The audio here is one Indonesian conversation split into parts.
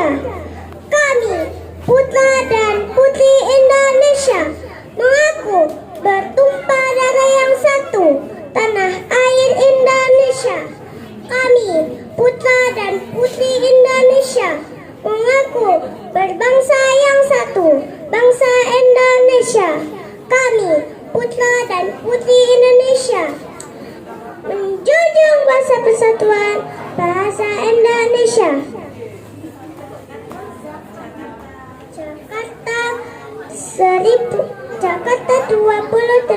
Pemuda. Kami, putra dan putri Indonesia, mengaku bertumpah darah yang satu, tanah air Indonesia. Kami, putra dan putri Indonesia, mengaku berbangsa yang satu, bangsa Indonesia. Kami, putra dan putri Indonesia, menjunjung bahasa persatuan, bahasa Indonesia. Jakarta 28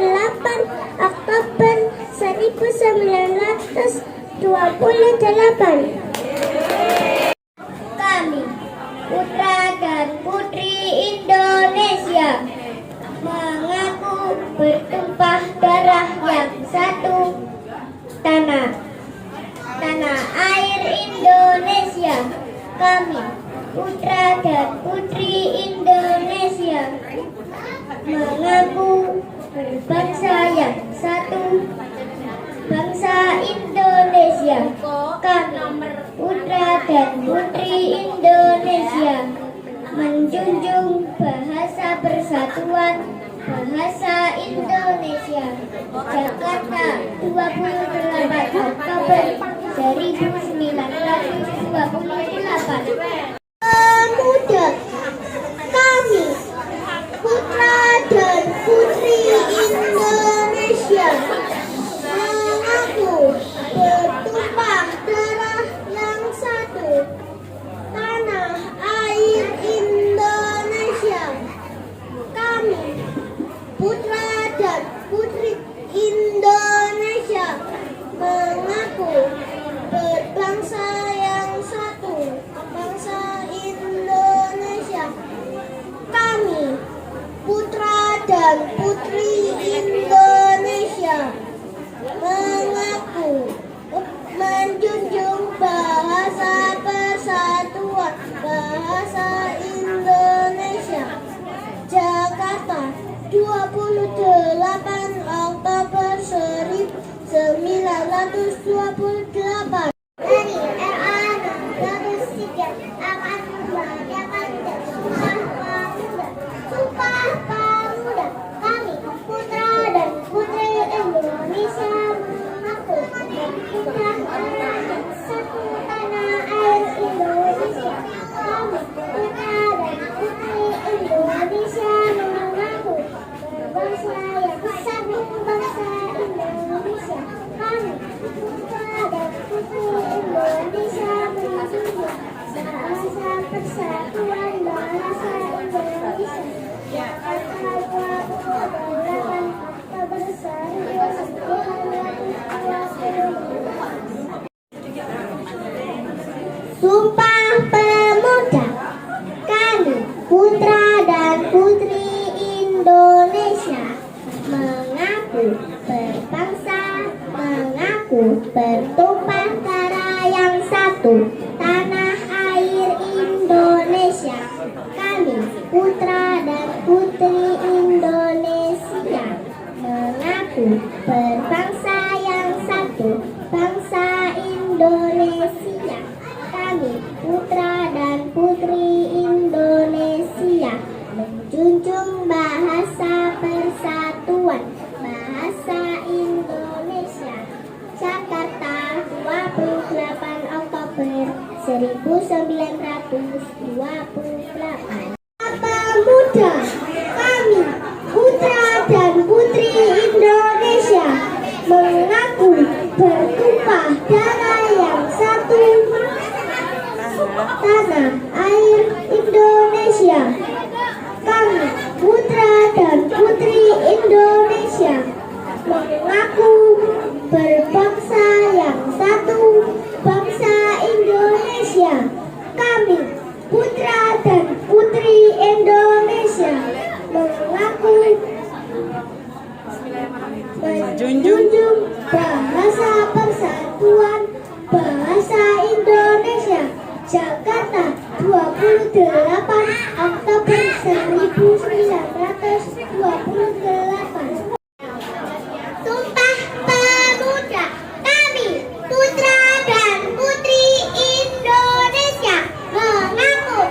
Oktober 1928. Kami, putra dan putri Indonesia, mengaku bertumpah darah yang satu, tanah air Indonesia. Kami, putra dan putri Indonesia, mengaku berbangsa yang satu, bangsa Indonesia. Kami, putra dan putri Indonesia, menjunjung bahasa persatuan, bahasa Indonesia. Jakarta 28 Oktober 1928. Pemuda. Kami, putra dan putri Indonesia, mengaku bertumpah darah yang satu, tanah air Indonesia. Kami, putra dan putri Indonesia, mengaku berbangsa yang satu, bangsa Indonesia. Kami, putra dan putri Indonesia, mengaku menjunjung bahasa persatuan, bahasa Indonesia. Jakarta 28 Oktober 1928. Dari RA 603 akan membahagiakan Sumpah Pemuda. Kami, putra dan putri Indonesia, mengaku bertumpah darah yang satu, tanah air Indonesia. Kami, putra dan putri Indonesia, mengaku berbangsa yang satu, bangsa Indonesia. Kami, putra dan putri Indonesia, menjunjung bahasa persatuan, bahasa Indonesia. Jakarta 28 Oktober 1928. Sumpah Pemuda. Kami, putra dan putri Indonesia, mengaku berbangsa, mengaku bertumpah darah yang satu, tanah air Indonesia. Kami, putra dan putri Indonesia, mengaku berbangsa yang satu, bangsa Indonesia. Kami, putra dan putri Indonesia, menjunjung bahasa persatuan, bahasa Indonesia. Jakarta 28 Oktober 1928. Pemuda. Kami, putra dan putri Indonesia, mengaku bertumpah darah yang satu, tanah air Indonesia. Kami, putra dan putri Indonesia, mengaku berbangsa yang satu, bangsa Indonesia. Kami, putra dan putri Indonesia, mengaku menjunjung bahasa persatuan, bahasa Indonesia. Jakarta 28 Oktober 1928. Sumpah Pemuda. Kami, putra dan putri Indonesia, mengaku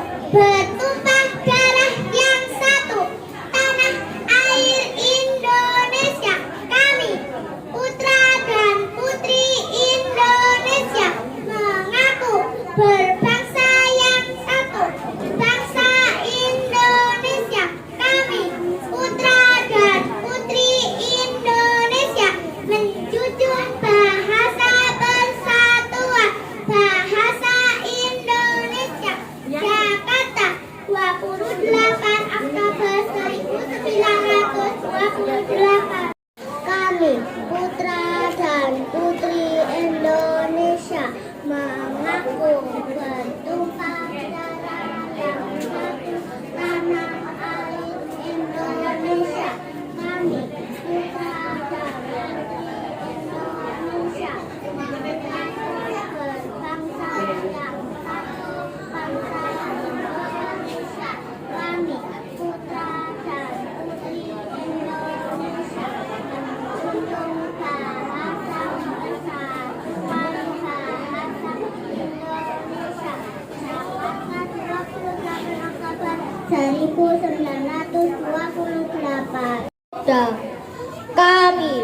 1928. Kami,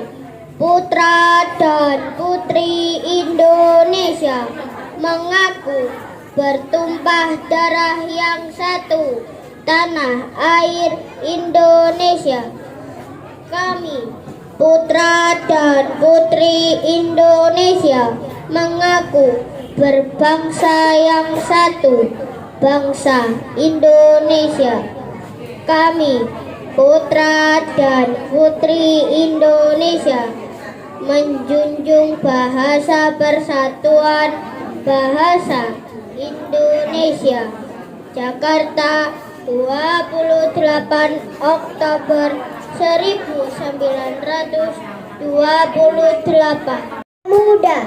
putra dan putri Indonesia, mengaku bertumpah darah yang satu, tanah air Indonesia. Kami, putra dan putri Indonesia, mengaku berbangsa yang satu, bangsa Indonesia. Kami, putra dan putri Indonesia, menjunjung bahasa persatuan bahasa Indonesia. Jakarta, 28 Oktober 1928. Muda,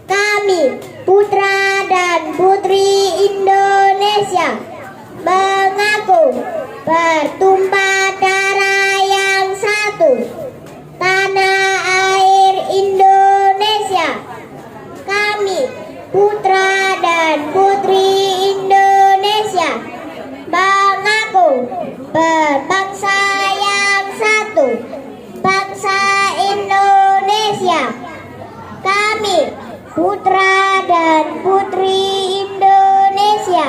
kami putra dan putri Indonesia mengaku bertumpah darah yang satu, tanah air Indonesia. Kami putra dan putri Indonesia mengaku berbangsa yang satu, bangsa Indonesia. Kami putra dan putri Indonesia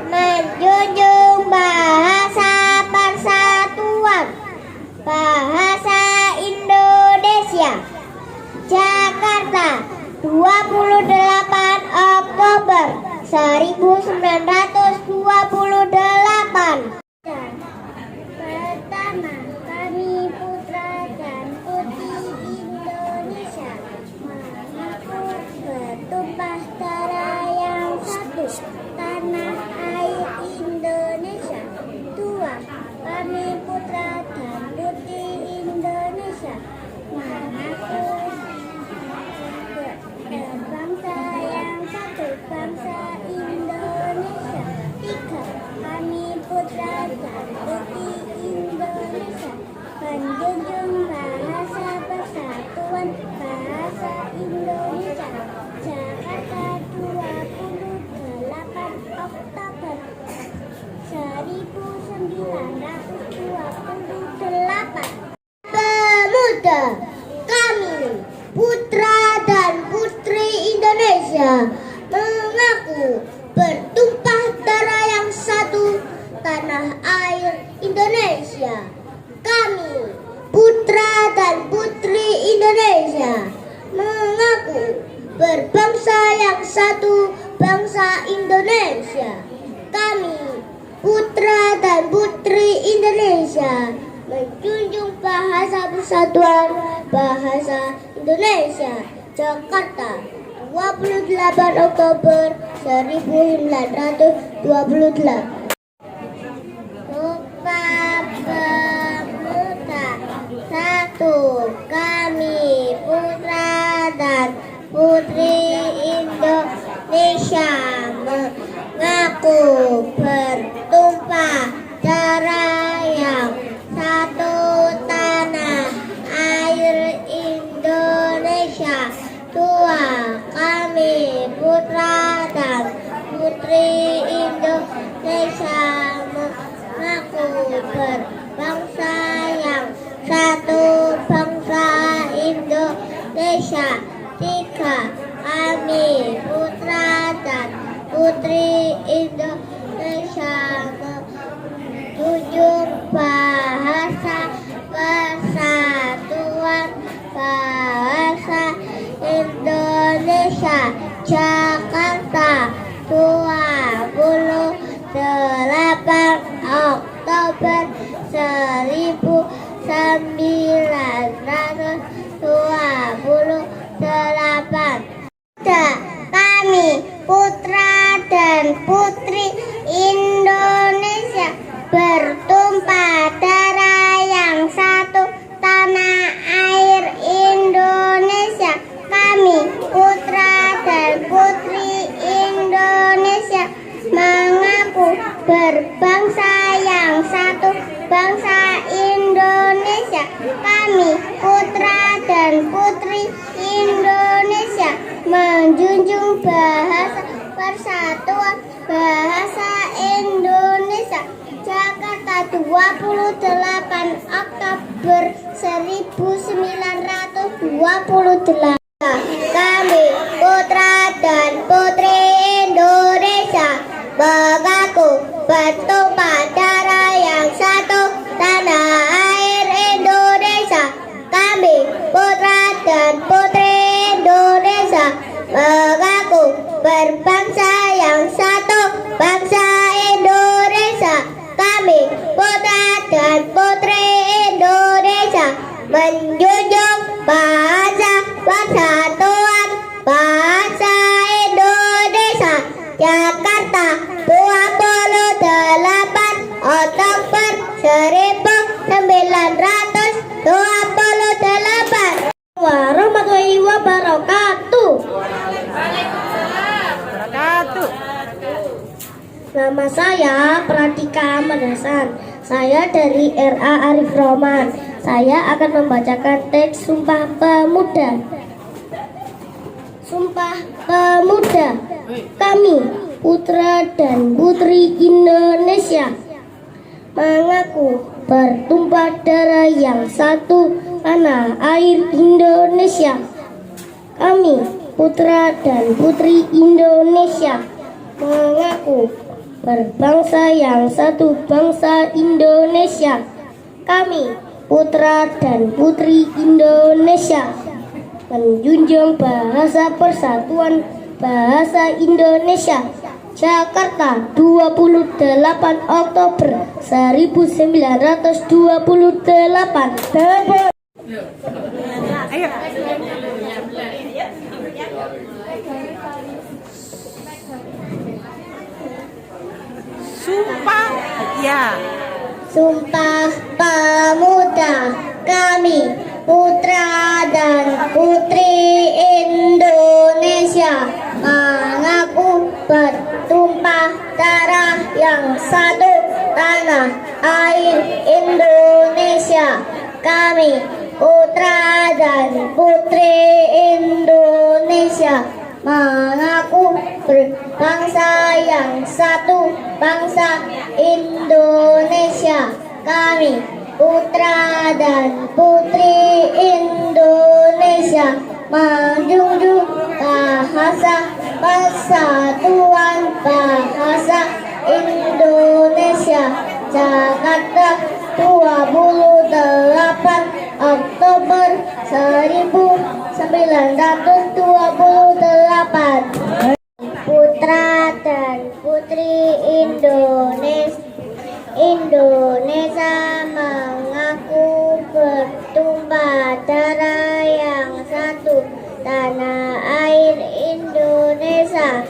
menjunjung bahasa persatuan bahasa Indonesia. Jakarta, 28 Oktober 1928. Pertama, kami putra dan putri Indonesia mengaku bertumpah darah yang satu, tanah air Indonesia. Dua, kami putra dan putri Indonesia mengaku berbangsa yang satu, bangsa Indonesia. Tiga, kami putra dan putri Indonesia menjunjung bahasa persatuan bahasa Indonesia. Jakarta, 28 Oktober 1928. Pemuda, kami putra dan putri Indonesia mengaku bertumpah darah yang satu, tanah air Indonesia. Kami putra dan putri Indonesia mengaku berbangsa yang satu, bangsa Indonesia. Kami putra dan putri Indonesia menjunjung bahasa persatuan bahasa Indonesia. Jakarta, 28 Oktober 1928. Sumpah Pemuda. Satu, kami putra dan putri Indonesia mengaku bertumpah darah yang satu, tanah air Indonesia. Dua, kami putra dan putri Indonesia mengaku berbangsa yang satu, bangsa Indonesia. Tiga, kami putra dan putri Indonesia menjunjung bahasa persatuan bahasa Indonesia. Jakarta, 28 Oktober 1928. Kami putra dan putri Indonesia bertumpah darah yang satu, tanah air Indonesia. Kami putra dan putri Indonesia mengaku berbangsa yang satu, bangsa Indonesia. Kami putra dan putri Indonesia menjunjung bahasa persatuan bahasa Indonesia. Oktober 1928. Kami putra dan putri Indonesia mengaku bertumpah darah yang satu tanah air Indonesia. Kami putra dan putri Indonesia mengaku berbangsa yang satu, bangsa Indonesia. Kami putra dan putri Indonesia menjunjung bahasa persatuan bangsa Indonesia. Jakarta 28 Oktober 1928. Warahmatullahi wabarakatuh. Nama saya Pradika Ahmad Hasan. Saya dari RA Arif Roman. Saya akan membacakan teks Sumpah Pemuda. Sumpah Pemuda. Kami, putra dan putri Indonesia, mengaku bertumpah darah yang satu tanah air Indonesia. Kami, putra dan putri Indonesia, mengaku berbangsa yang satu, bangsa Indonesia. Kami, putra dan putri Indonesia, menjunjung bahasa persatuan bahasa Indonesia. Jakarta 28 Oktober 1928. Ayo. Sumpah ya. Sumpah Pemuda. Kami, putra dan putri Indonesia, mengaku bertumpah darah yang satu tanah air Indonesia. Kami, putra dan putri Indonesia, mengaku berbangsa yang satu, bangsa Indonesia. Kami, putra dan putri Indonesia, menjunjung bahasa persatuan bahasa Indonesia. Jakarta 28 Oktober 1928. Putra dan putri Indonesia mengaku bertumpah darah yang satu tanah air Indonesia.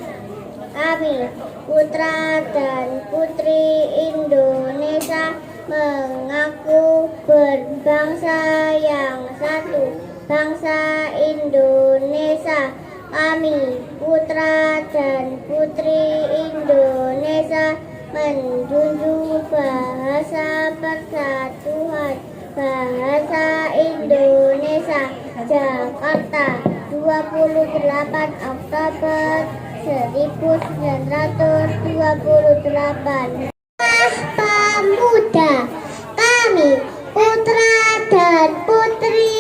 Kami, putra dan putri Indonesia, mengaku berbangsa yang satu, bangsa Indonesia. Kami, putra dan putri Indonesia, menjunjung bahasa persatuan bahasa Indonesia. Jakarta 28 Oktober 1928. Pemuda. Kami, putra dan putri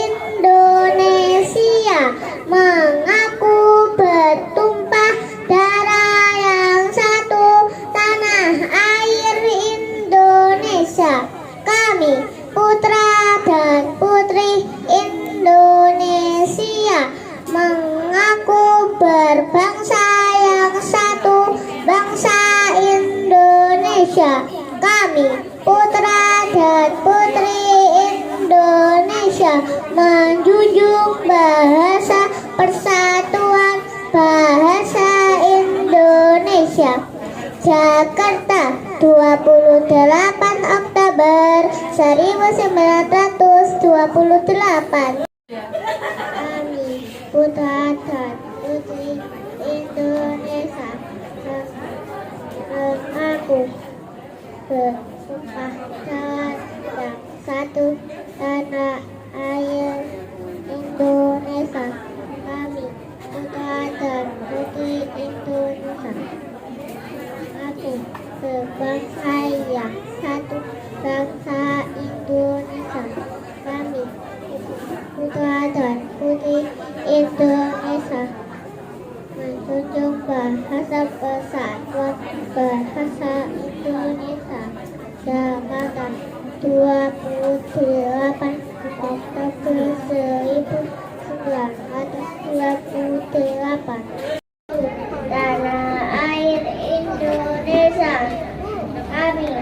Indonesia, mengaku bertumpah darah yang satu tanah air Indonesia. Kami, putra dan putri Indonesia, mengaku berbangsa yang satu, bangsa Indonesia. Kami, putra dan putri Indonesia, menjunjung bahasa persatuan bahasa Indonesia. Jakarta 28 Oktober 1928. Kami, putra dan putri Indonesia, mengaku bersumpah darah yang satu tanah air Indonesia. Kami, putra dan putri Indonesia, mengaku berbangsa yang satu, bangsa Indonesia. Kami putra dan putri Indonesia menjunjung bahasa persatuan bahasa Indonesia. Jabatan 28 Oktober 1928. Tanah air Indonesia, kami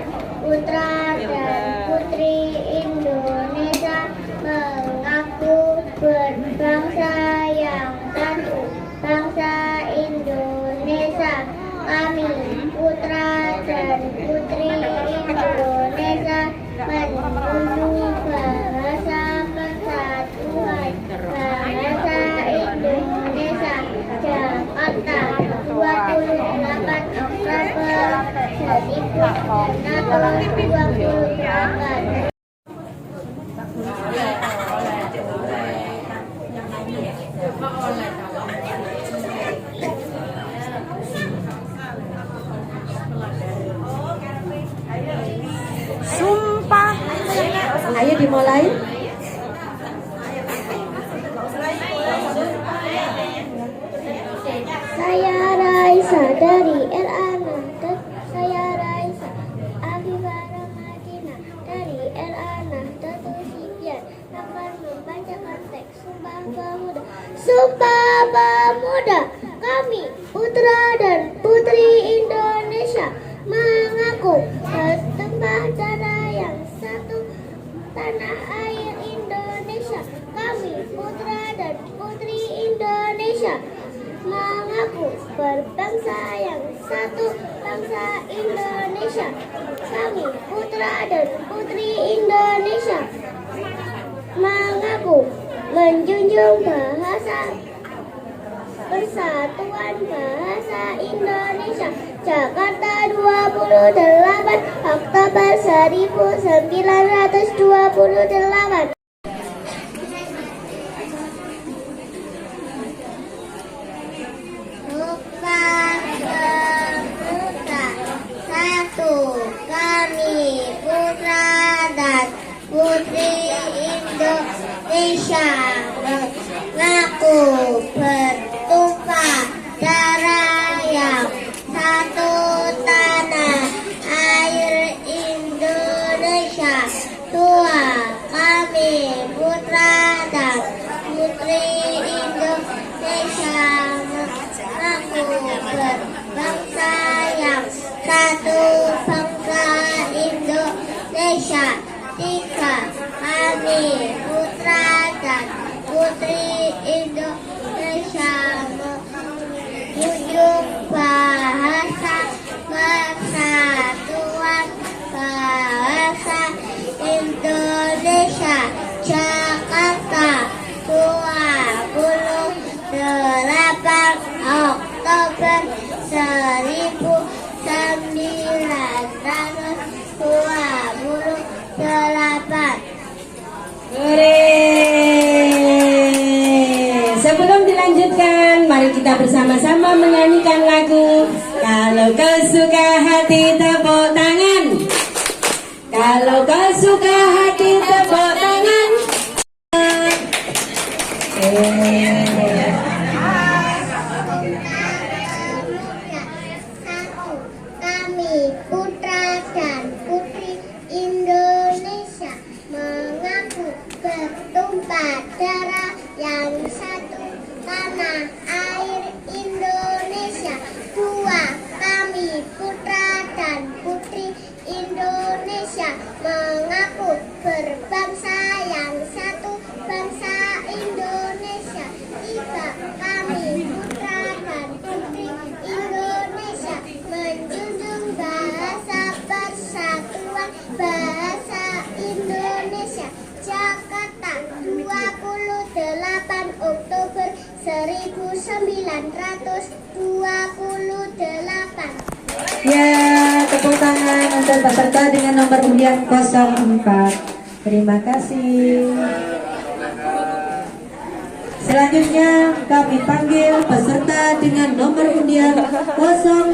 putra dan putri Indonesia mengaku berbangsa yang satu, bangsa Indonesia. Kami putra dan putri Indonesia menjunjung bahasa persatuan bahasa Indonesia. Jakarta 28 Oktober 1928. Sumpah. Ayo dimulai. Saya Raisa dari RA Nahdlatul. Saya Raisa Afifah Ramadina dari RA Nahdlatul Sibyan akan membacakan teks Sumpah Pemuda. Sumpah Pemuda. Kami putra dan putri Indonesia mengaku bersumpah darah yang satu, tanah air Indonesia. Kami putra dan putri Indonesia mengaku berbangsa yang satu, bangsa Indonesia. Kami putra dan putri Indonesia mengaku menjunjung bahasa persatuan bahasa Indonesia. Jakarta 28 Oktober 1928. Sumpah Pemuda. Satu, kami putra dan putri Indonesia mengaku bertumpah darah yang satu, tanah air Indonesia. Dua, kami putra dan putri Indonesia mengaku berbangsa yang satu, bangsa Indonesia. Tiga, kami putra dan putri Indonesia menjunjung bahasa persatuan bahasa Indonesia. Jakarta 28 Oktober 1928. Sebelum dilanjutkan, mari kita bersama-sama menyanyikan lagu Kalau Kau Suka Hati Tepuk Tangan. Kalau kau suka hati tepuk tangan. Satu, kami putra dan putri Indonesia mengaku bertumpah darah yang satu, tanah air Indonesia. Dua, kami putra dan putri Indonesia mengaku berbangsa yang satu, bangsa Indonesia. Tiga, kami putra dan putri Indonesia menjunjung bahasa persatuan bahasa Indonesia. Jakarta 28 Oktober 1928. Ya, tepuk tangan untuk peserta dengan nomor undian 04. Terima kasih. Selanjutnya kami panggil peserta dengan nomor undian 05.